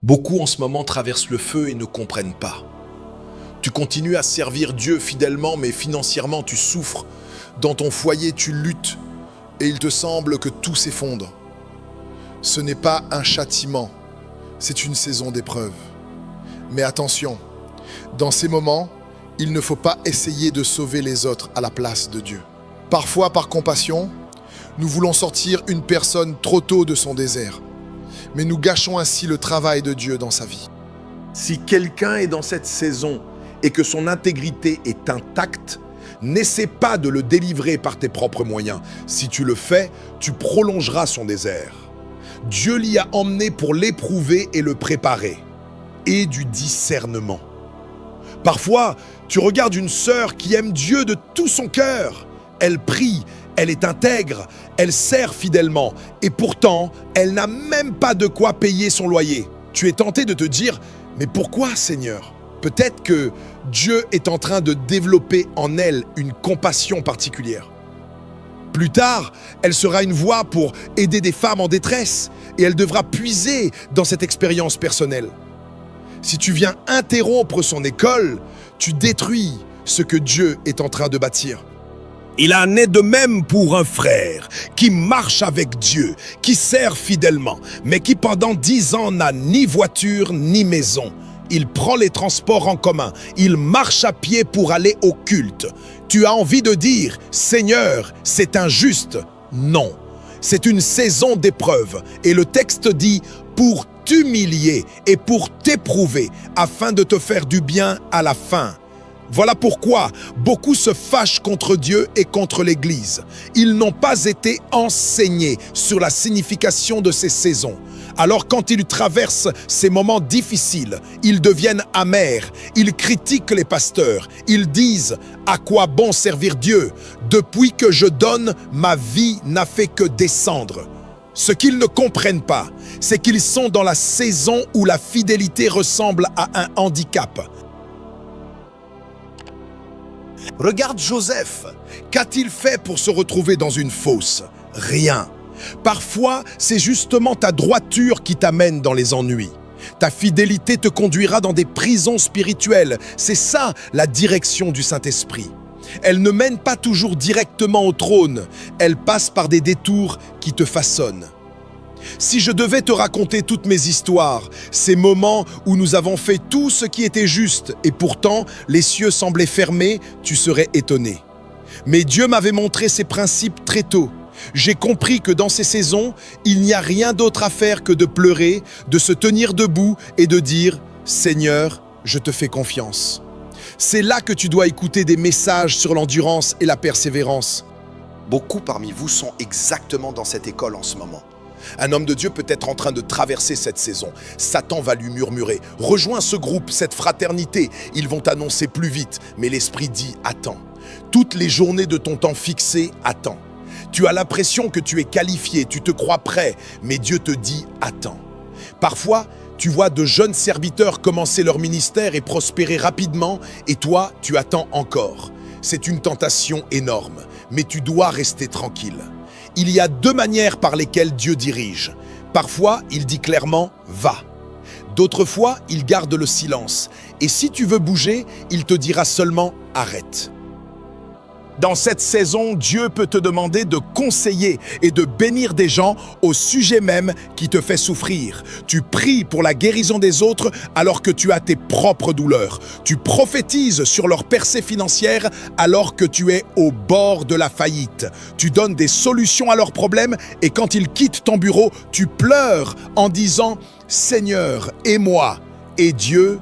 Beaucoup en ce moment traversent le feu et ne comprennent pas. Tu continues à servir Dieu fidèlement, mais financièrement tu souffres. Dans ton foyer tu luttes et il te semble que tout s'effondre. Ce n'est pas un châtiment, c'est une saison d'épreuve. Mais attention, dans ces moments, il ne faut pas essayer de sauver les autres à la place de Dieu. Parfois, par compassion, nous voulons sortir une personne trop tôt de son désert. Mais nous gâchons ainsi le travail de Dieu dans sa vie. Si quelqu'un est dans cette saison et que son intégrité est intacte, n'essaie pas de le délivrer par tes propres moyens. Si tu le fais, tu prolongeras son désert. Dieu l'y a emmené pour l'éprouver et le préparer. Et du discernement. Parfois, tu regardes une sœur qui aime Dieu de tout son cœur. Elle prie, elle est intègre, elle sert fidèlement et pourtant, elle n'a même pas de quoi payer son loyer. Tu es tenté de te dire, mais pourquoi Seigneur? Peut-être que Dieu est en train de développer en elle une compassion particulière. Plus tard, elle sera une voix pour aider des femmes en détresse et elle devra puiser dans cette expérience personnelle. Si tu viens interrompre son école, tu détruis ce que Dieu est en train de bâtir. Il en est de même pour un frère qui marche avec Dieu, qui sert fidèlement, mais qui pendant 10 ans n'a ni voiture ni maison. Il prend les transports en commun, il marche à pied pour aller au culte. Tu as envie de dire, Seigneur, c'est injuste? Non, c'est une saison d'épreuve. Et le texte dit, pour t'humilier et pour t'éprouver, afin de te faire du bien à la fin. Voilà pourquoi beaucoup se fâchent contre Dieu et contre l'Église. Ils n'ont pas été enseignés sur la signification de ces saisons. Alors quand ils traversent ces moments difficiles, ils deviennent amers, ils critiquent les pasteurs, ils disent « À quoi bon servir Dieu? Depuis que je donne, ma vie n'a fait que descendre. » Ce qu'ils ne comprennent pas, c'est qu'ils sont dans la saison où la fidélité ressemble à un handicap. Regarde Joseph. Qu'a-t-il fait pour se retrouver dans une fosse? Rien. Parfois, c'est justement ta droiture qui t'amène dans les ennuis. Ta fidélité te conduira dans des prisons spirituelles. C'est ça la direction du Saint-Esprit. Elle ne mène pas toujours directement au trône. Elle passe par des détours qui te façonnent. Si je devais te raconter toutes mes histoires, ces moments où nous avons fait tout ce qui était juste et pourtant les cieux semblaient fermés, tu serais étonné. Mais Dieu m'avait montré ces principes très tôt. J'ai compris que dans ces saisons, il n'y a rien d'autre à faire que de pleurer, de se tenir debout et de dire « Seigneur, je te fais confiance ». C'est là que tu dois écouter des messages sur l'endurance et la persévérance. Beaucoup parmi vous sont exactement dans cette école en ce moment. Un homme de Dieu peut être en train de traverser cette saison. Satan va lui murmurer « Rejoins ce groupe, cette fraternité. Ils vont t'annoncer plus vite. » Mais l'Esprit dit « Attends. Toutes les journées de ton temps fixé, attends. Tu as l'impression que tu es qualifié, tu te crois prêt, mais Dieu te dit « Attends. » Parfois, tu vois de jeunes serviteurs commencer leur ministère et prospérer rapidement, et toi, tu attends encore. C'est une tentation énorme, mais tu dois rester tranquille. Il y a 2 manières par lesquelles Dieu dirige. Parfois, il dit clairement « va ». D'autres fois, il garde le silence. Et si tu veux bouger, il te dira seulement « arrête ». Dans cette saison, Dieu peut te demander de conseiller et de bénir des gens au sujet même qui te fait souffrir. Tu pries pour la guérison des autres alors que tu as tes propres douleurs. Tu prophétises sur leur percée financière alors que tu es au bord de la faillite. Tu donnes des solutions à leurs problèmes et quand ils quittent ton bureau, tu pleures en disant « Seigneur, aie-moi » et Dieu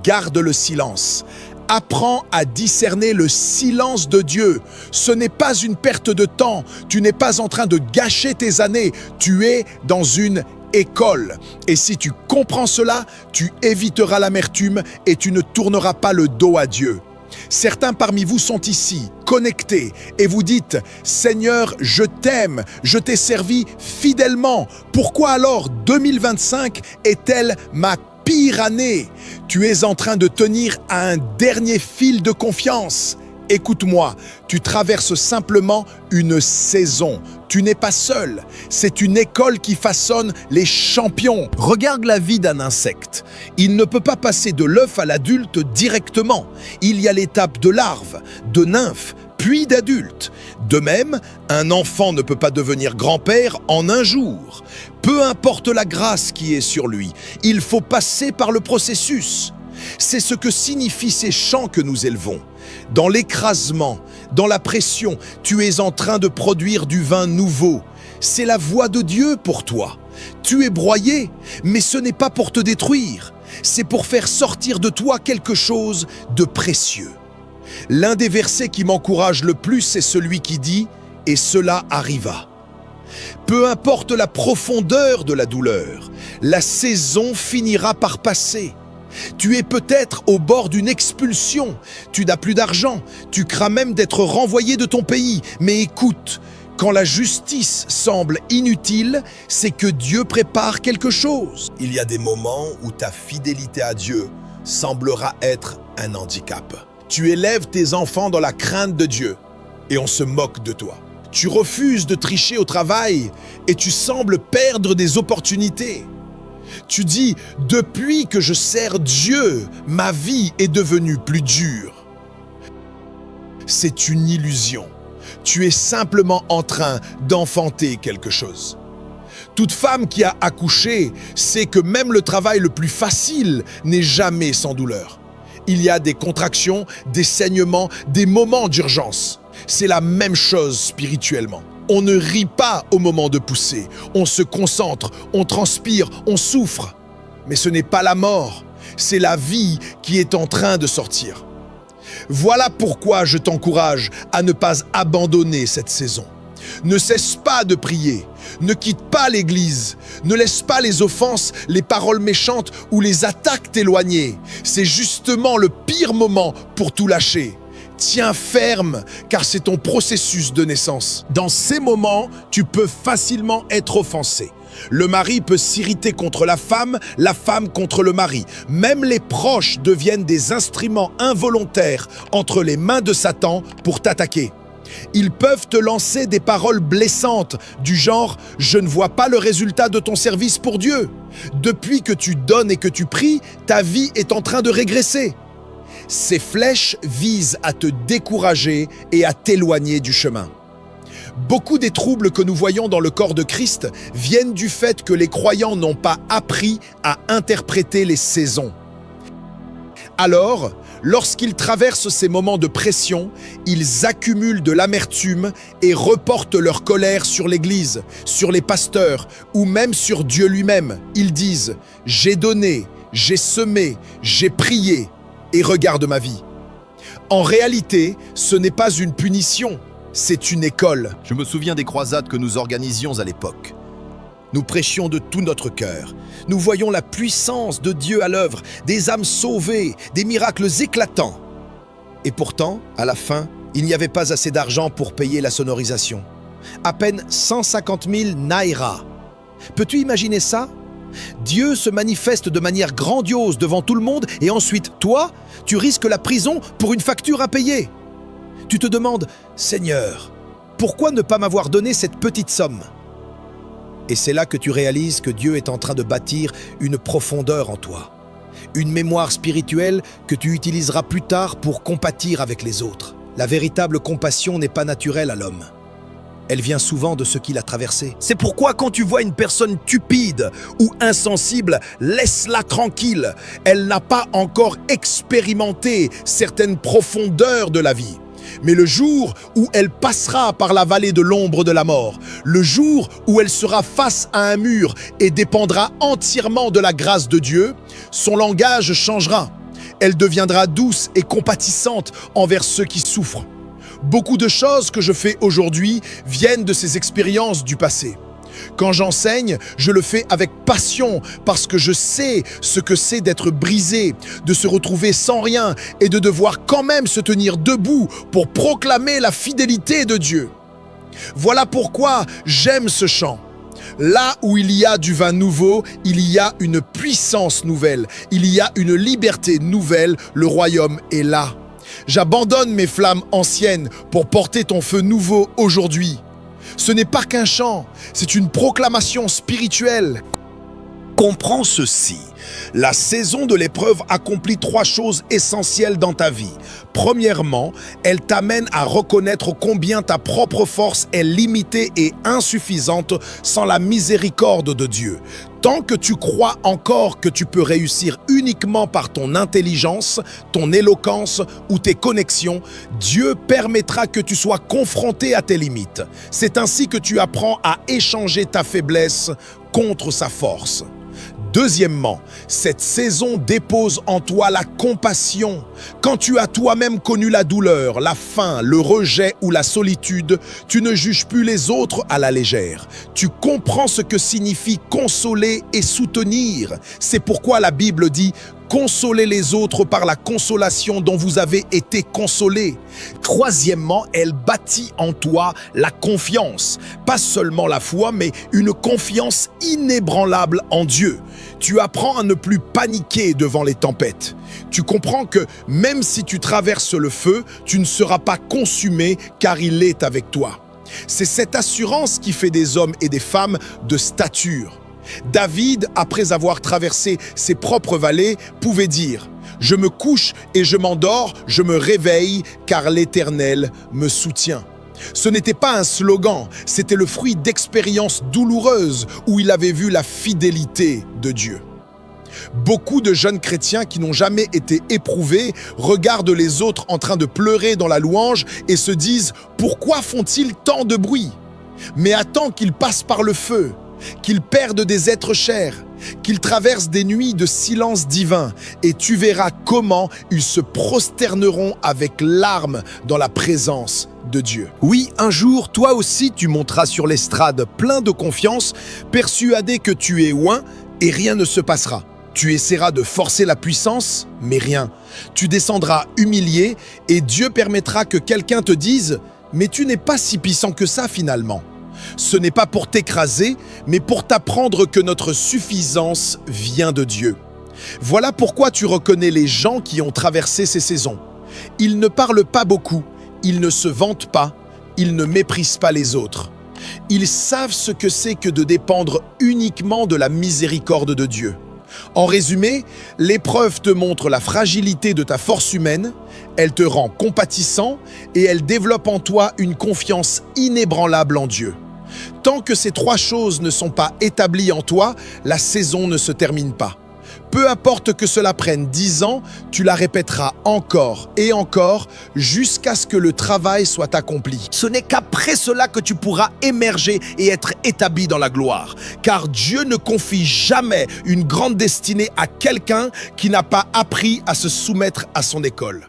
garde le silence. Apprends à discerner le silence de Dieu. Ce n'est pas une perte de temps. Tu n'es pas en train de gâcher tes années. Tu es dans une école. Et si tu comprends cela, tu éviteras l'amertume et tu ne tourneras pas le dos à Dieu. Certains parmi vous sont ici, connectés, et vous dites « Seigneur, je t'aime, je t'ai servi fidèlement. Pourquoi alors 2025 est-elle ma pire année? » Tu es en train de tenir à un dernier fil de confiance. Écoute-moi, tu traverses simplement une saison. Tu n'es pas seul. C'est une école qui façonne les champions. Regarde la vie d'un insecte. Il ne peut pas passer de l'œuf à l'adulte directement. Il y a l'étape de larve, de nymphe, puis d'adulte. De même, un enfant ne peut pas devenir grand-père en un jour. Peu importe la grâce qui est sur lui, il faut passer par le processus. C'est ce que signifient ces chants que nous élevons. Dans l'écrasement, dans la pression, tu es en train de produire du vin nouveau. C'est la voix de Dieu pour toi. Tu es broyé, mais ce n'est pas pour te détruire. C'est pour faire sortir de toi quelque chose de précieux. L'un des versets qui m'encourage le plus, c'est celui qui dit « Et cela arriva ». Peu importe la profondeur de la douleur, la saison finira par passer. Tu es peut-être au bord d'une expulsion, tu n'as plus d'argent, tu crains même d'être renvoyé de ton pays. Mais écoute, quand la justice semble inutile, c'est que Dieu prépare quelque chose. Il y a des moments où ta fidélité à Dieu semblera être un handicap. Tu élèves tes enfants dans la crainte de Dieu et on se moque de toi. Tu refuses de tricher au travail et tu sembles perdre des opportunités. Tu dis « Depuis que je sers Dieu, ma vie est devenue plus dure. » C'est une illusion. Tu es simplement en train d'enfanter quelque chose. Toute femme qui a accouché sait que même le travail le plus facile n'est jamais sans douleur. Il y a des contractions, des saignements, des moments d'urgence. C'est la même chose spirituellement. On ne rit pas au moment de pousser. On se concentre, on transpire, on souffre. Mais ce n'est pas la mort, c'est la vie qui est en train de sortir. Voilà pourquoi je t'encourage à ne pas abandonner cette saison. Ne cesse pas de prier, ne quitte pas l'église, ne laisse pas les offenses, les paroles méchantes ou les attaques t'éloigner. C'est justement le pire moment pour tout lâcher. Tiens ferme, car c'est ton processus de naissance. Dans ces moments, tu peux facilement être offensé. Le mari peut s'irriter contre la femme contre le mari. Même les proches deviennent des instruments involontaires entre les mains de Satan pour t'attaquer. Ils peuvent te lancer des paroles blessantes, du genre « Je ne vois pas le résultat de ton service pour Dieu ». Depuis que tu donnes et que tu pries, ta vie est en train de régresser. Ces flèches visent à te décourager et à t'éloigner du chemin. Beaucoup des troubles que nous voyons dans le corps de Christ viennent du fait que les croyants n'ont pas appris à interpréter les saisons. Alors, lorsqu'ils traversent ces moments de pression, ils accumulent de l'amertume et reportent leur colère sur l'Église, sur les pasteurs ou même sur Dieu lui-même. Ils disent « J'ai donné, j'ai semé, j'ai prié. Et regarde ma vie ». En réalité, ce n'est pas une punition, c'est une école. Je me souviens des croisades que nous organisions à l'époque. Nous prêchions de tout notre cœur. Nous voyions la puissance de Dieu à l'œuvre, des âmes sauvées, des miracles éclatants. Et pourtant, à la fin, il n'y avait pas assez d'argent pour payer la sonorisation. À peine 150 000 naira. Peux-tu imaginer ça ? Dieu se manifeste de manière grandiose devant tout le monde et ensuite, toi, tu risques la prison pour une facture impayée. Tu te demandes, Seigneur, pourquoi ne pas m'avoir donné cette petite somme? Et c'est là que tu réalises que Dieu est en train de bâtir une profondeur en toi, une mémoire spirituelle que tu utiliseras plus tard pour compatir avec les autres. La véritable compassion n'est pas naturelle à l'homme. Elle vient souvent de ce qu'il a traversé. C'est pourquoi quand tu vois une personne tupide ou insensible, laisse-la tranquille. Elle n'a pas encore expérimenté certaines profondeurs de la vie. Mais le jour où elle passera par la vallée de l'ombre de la mort, le jour où elle sera face à un mur et dépendra entièrement de la grâce de Dieu, son langage changera. Elle deviendra douce et compatissante envers ceux qui souffrent. Beaucoup de choses que je fais aujourd'hui viennent de ces expériences du passé. Quand j'enseigne, je le fais avec passion parce que je sais ce que c'est d'être brisé, de se retrouver sans rien et de devoir quand même se tenir debout pour proclamer la fidélité de Dieu. Voilà pourquoi j'aime ce chant. Là où il y a du vin nouveau, il y a une puissance nouvelle, il y a une liberté nouvelle, le royaume est là. J'abandonne mes flammes anciennes pour porter ton feu nouveau aujourd'hui. Ce n'est pas qu'un chant, c'est une proclamation spirituelle. Comprends ceci. La saison de l'épreuve accomplit 3 choses essentielles dans ta vie. Premièrement, elle t'amène à reconnaître combien ta propre force est limitée et insuffisante sans la miséricorde de Dieu. Tant que tu crois encore que tu peux réussir uniquement par ton intelligence, ton éloquence ou tes connexions, Dieu permettra que tu sois confronté à tes limites. C'est ainsi que tu apprends à échanger ta faiblesse contre sa force. Deuxièmement, cette saison dépose en toi la compassion. Quand tu as toi-même connu la douleur, la faim, le rejet ou la solitude, tu ne juges plus les autres à la légère. Tu comprends ce que signifie consoler et soutenir. C'est pourquoi la Bible dit « Consolez les autres par la consolation dont vous avez été consolés ». Troisièmement, elle bâtit en toi la confiance. Pas seulement la foi, mais une confiance inébranlable en Dieu. Tu apprends à ne plus paniquer devant les tempêtes. Tu comprends que même si tu traverses le feu, tu ne seras pas consumé car il est avec toi. C'est cette assurance qui fait des hommes et des femmes de stature. David, après avoir traversé ses propres vallées, pouvait dire « Je me couche et je m'endors, je me réveille, car l'Éternel me soutient ». Ce n'était pas un slogan, c'était le fruit d'expériences douloureuses où il avait vu la fidélité de Dieu. Beaucoup de jeunes chrétiens qui n'ont jamais été éprouvés regardent les autres en train de pleurer dans la louange et se disent « Pourquoi font-ils tant de bruit ?» Mais attends qu'ils passent par le feu, qu'ils perdent des êtres chers, qu'ils traversent des nuits de silence divin, et tu verras comment ils se prosterneront avec larmes dans la présence de Dieu. Oui, un jour, toi aussi, tu monteras sur l'estrade plein de confiance, persuadé que tu es loin et rien ne se passera. Tu essaieras de forcer la puissance, mais rien. Tu descendras humilié et Dieu permettra que quelqu'un te dise « Mais tu n'es pas si puissant que ça finalement ». Ce n'est pas pour t'écraser, mais pour t'apprendre que notre suffisance vient de Dieu. Voilà pourquoi tu reconnais les gens qui ont traversé ces saisons. Ils ne parlent pas beaucoup, ils ne se vantent pas, ils ne méprisent pas les autres. Ils savent ce que c'est que de dépendre uniquement de la miséricorde de Dieu. En résumé, l'épreuve te montre la fragilité de ta force humaine, elle te rend compatissant et elle développe en toi une confiance inébranlable en Dieu. Tant que ces 3 choses ne sont pas établies en toi, la saison ne se termine pas. Peu importe que cela prenne 10 ans, tu la répéteras encore et encore jusqu'à ce que le travail soit accompli. Ce n'est qu'après cela que tu pourras émerger et être établi dans la gloire. Car Dieu ne confie jamais une grande destinée à quelqu'un qui n'a pas appris à se soumettre à son école.